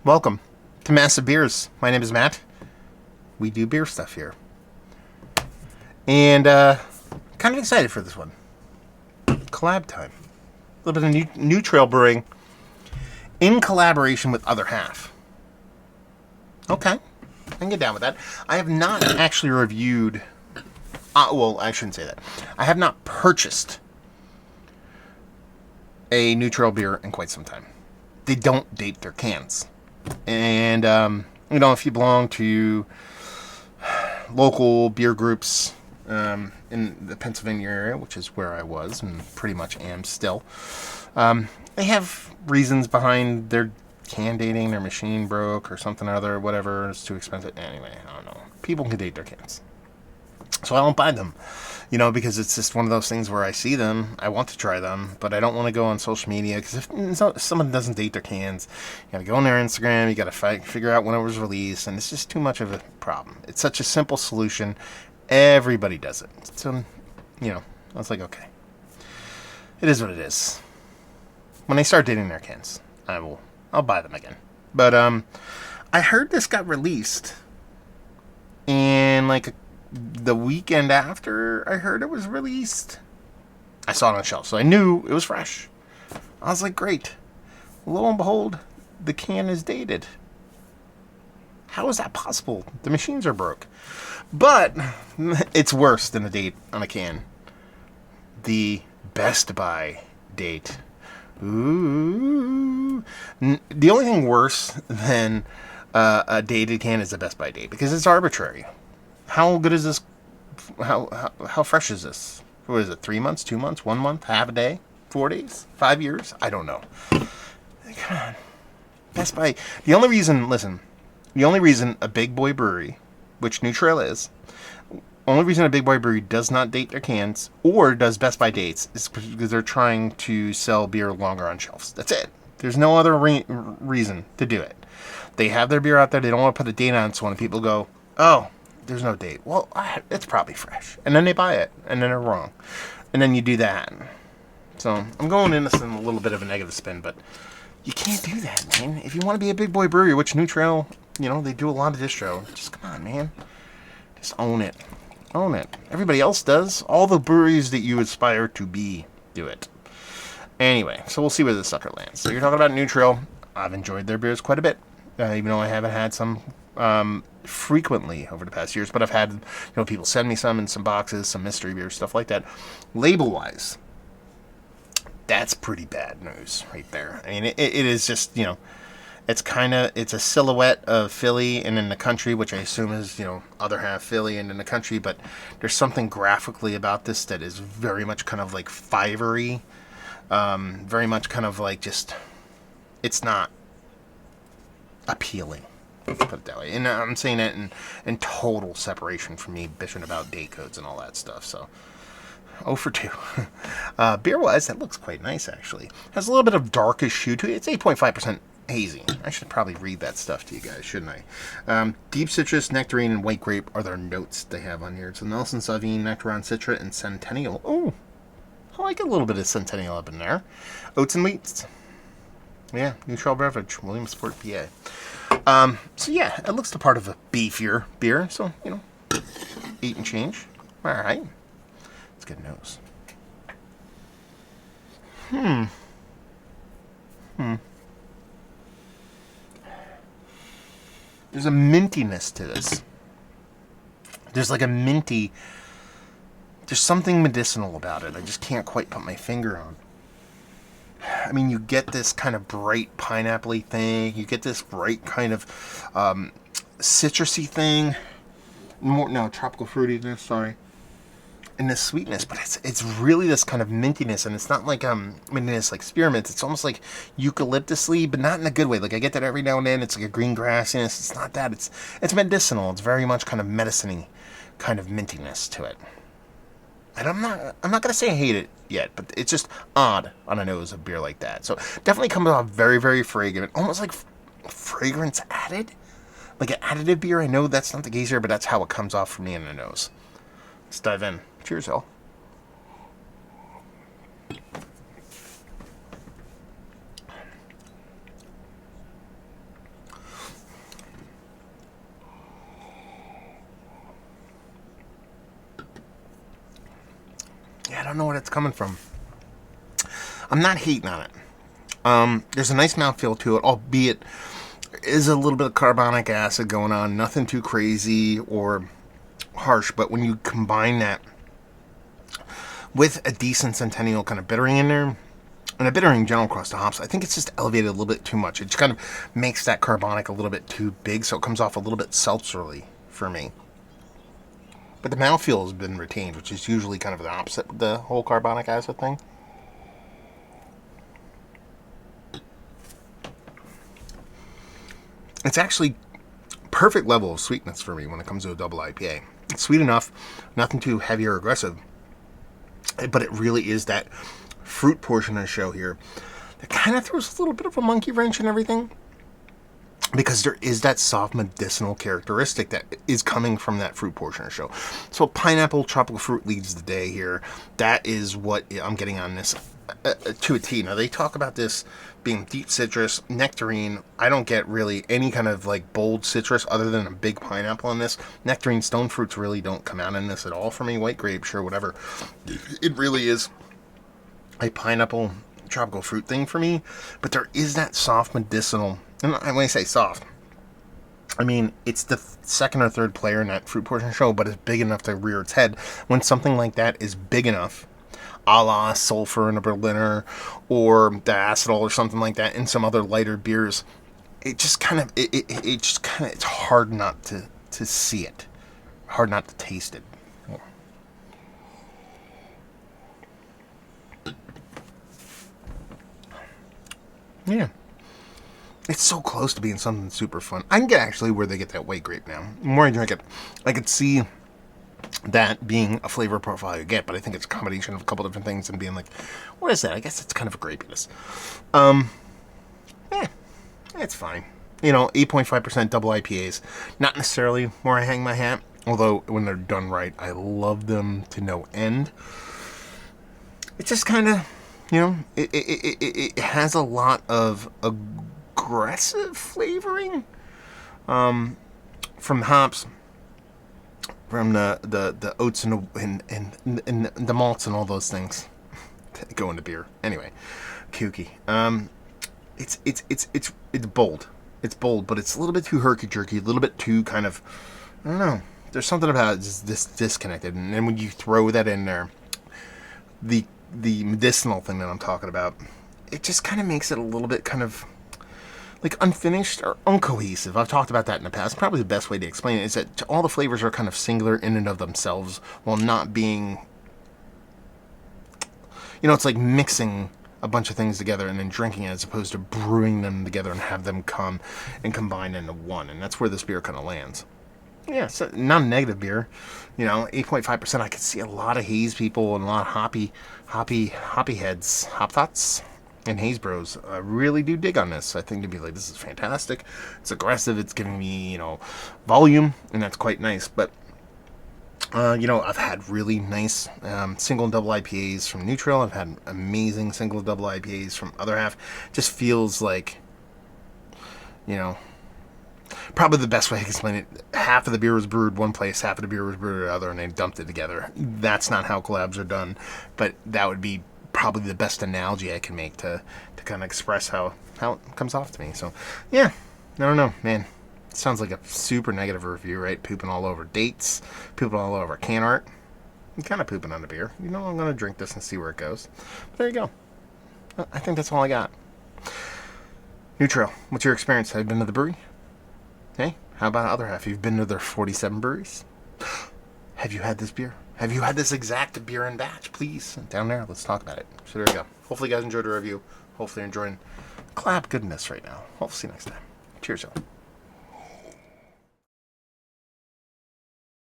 Welcome to Massive Beers. My name is Matt. We do beer stuff here. And kind of excited for this one. Collab time. A little bit of New Trail Brewing in collaboration with Other Half. Okay, I can get down with that. I have not actually reviewed... well, I shouldn't say that. I have not purchased a New Trail beer in quite some time. They don't date their cans. And, if you belong to local beer groups in the Pennsylvania area, which is where I was and pretty much am still, they have reasons behind their can dating, their machine broke or something or other, whatever, it's too expensive. Anyway, I don't know. People can date their cans. So I don't buy them, because it's just one of those things where I see them, I want to try them, but I don't want to go on social media, because if someone doesn't date their cans, you got to go on their Instagram, you got to figure out when it was released, and it's just too much of a problem. It's such a simple solution. Everybody does it. So, I was like, okay. It is what it is. When they start dating their cans, I'll buy them again. But, I heard this got released, and the weekend after I heard it was released, I saw it on the shelf, so I knew it was fresh. I was like, great. Lo and behold, the can is dated. How is that possible? The machines are broke. But it's worse than a date on a can. The Best By date. Ooh. The only thing worse than a dated can is a Best By date, because it's arbitrary. How good is this? How fresh is this? What is it? 3 months, 2 months, 1 month, half a day, 4 days, 5 years? I don't know. Come on. Best By. The only reason a big boy brewery, which New Trail is, only reason a big boy brewery does not date their cans or does Best By dates is because they're trying to sell beer longer on shelves. That's it. There's no other reason to do it. They have their beer out there. They don't want to put a date on it, so when people go, oh, there's no date. Well, it's probably fresh. And then they buy it, and then they're wrong. And then you do that. So I'm going in this in a little bit of a negative spin, but you can't do that, man. If you want to be a big boy brewery, which New Trail, they do a lot of distro, just come on, man. Just own it. Own it. Everybody else does. All the breweries that you aspire to be do it. Anyway, so we'll see where this sucker lands. So you're talking about New Trail. I've enjoyed their beers quite a bit, even though I haven't had some frequently over the past years, but I've had people send me some in some boxes, some mystery beers, stuff like that. Label wise, that's pretty bad news right there. I mean, it is just it's a silhouette of Philly and in the country, which I assume is Other Half Philly and in the country, but there's something graphically about this that is very much kind of like Fiverry, very much kind of like just, it's not appealing. Put it that way. And I'm saying it in total separation from me bitching about date codes and all that stuff. So, 0 for 2. Beer-wise, that looks quite nice, actually. Has a little bit of darkish hue to it. It's 8.5% hazy. I should probably read that stuff to you guys, shouldn't I? Deep citrus, nectarine, and white grape are their notes they have on here. It's Nelson Sauvignon, Nectaron Citra, and Centennial. Oh, I like a little bit of Centennial up in there. Oats and wheats. Yeah, New Trail Beverage, Williamsport, PA. So yeah, it looks the part of a beefier beer. So, 8 and change. All right. Let's get a nose. There's a mintiness to this. There's like a minty... There's something medicinal about it. I just can't quite put my finger on. I mean, you get this kind of bright pineapple-y thing. You get this bright kind of citrusy thing. Tropical fruitiness, sorry. And this sweetness, but it's really this kind of mintiness, and it's not like mintiness like spearmint. It's almost like eucalyptus-y, but not in a good way. Like I get that every now and then. It's like a green grassiness. It's not that. It's medicinal. It's very much kind of medicine-y kind of mintiness to it. And I'm not gonna say I hate it yet, but it's just odd on a nose of beer like that. So definitely comes off very, very fragrant, almost like fragrance added, like an additive beer. I know that's not the case here, but that's how it comes off for me in the nose. Let's dive in. Cheers, y'all. don't know what it's coming from. I'm not hating on it. There's a nice mouthfeel to it, albeit is a little bit of carbonic acid going on. Nothing too crazy or harsh, but when you combine that with a decent Centennial kind of bittering in there, and a bittering general across the hops, I think it's just elevated a little bit too much. It just kind of makes that carbonic a little bit too big, so it comes off a little bit seltzerly for me. But the mouthfeel has been retained, which is usually kind of the opposite with the whole carbonic acid thing. It's actually perfect level of sweetness for me when it comes to a double IPA. It's sweet enough, nothing too heavy or aggressive, but it really is that fruit portion of the show here that kind of throws a little bit of a monkey wrench in everything, because there is that soft medicinal characteristic that is coming from that fruit portion of the show. So pineapple, tropical fruit leads the day here. That is what I'm getting on this to a T. Now, they talk about this being deep citrus, nectarine. I don't get really any kind of like bold citrus other than a big pineapple in this. Nectarine, stone fruits really don't come out in this at all for me. White grape, sure, whatever. It really is a pineapple tropical fruit thing for me, but there is that soft medicinal, and when I say soft, I mean it's the second or third player in that fruit portion show, but it's big enough to rear its head. When something like that is big enough, a la Sulfur in a Berliner or the Acetol or something like that in some other lighter beers, it just kind of it's hard not to see it, hard not to taste it. Yeah. It's so close to being something super fun. I can get actually where they get that white grape now. The more I drink it, I could see that being a flavor profile you get, but I think it's a combination of a couple different things and being like, what is that? I guess it's kind of a grapiness. Yeah, it's fine. 8.5% double IPAs. Not necessarily where I hang my hat, although when they're done right, I love them to no end. It's just kind of, it has a lot of aggressive flavoring from the hops, from the oats and the malts and all those things that go into beer. Anyway, kooky. It's bold. It's bold, but it's a little bit too herky-jerky, a little bit too kind of, I don't know. There's something about it just this disconnected, and then when you throw that in there, the medicinal thing that I'm talking about, it just kind of makes it a little bit kind of like unfinished or uncohesive. I've talked about that in the past. Probably the best way to explain it is that all the flavors are kind of singular in and of themselves while not being, it's like mixing a bunch of things together and then drinking it as opposed to brewing them together and have them come and combine into one. And that's where this beer kind of lands. Yeah, so not a negative beer. 8.5%. I could see a lot of haze people and a lot of hoppy heads, hop thoughts, and haze bros. I really do dig on this. I think to be like, this is fantastic. It's aggressive. It's giving me, volume, and that's quite nice. But, I've had really nice single and double IPAs from Neutral. I've had amazing single and double IPAs from Other Half. Just feels like, probably the best way to explain it, half of the beer was brewed one place, half of the beer was brewed another, and they dumped it together. That's not how collabs are done, but that would be probably the best analogy I can make to kind of express how it comes off to me. So, yeah, I don't know, man. It sounds like a super negative review, right? Pooping all over dates, pooping all over can art. I'm kind of pooping on the beer. I'm going to drink this and see where it goes. But there you go. I think that's all I got. Neutral, what's your experience? Have you been to the brewery? Hey, how about Other Half? You've been to their 47 breweries? Have you had this beer? Have you had this exact beer and batch? Please, down there, let's talk about it. So there you go. Hopefully you guys enjoyed the review. Hopefully you're enjoying collab goodness right now. Hopefully see you next time. Cheers, y'all.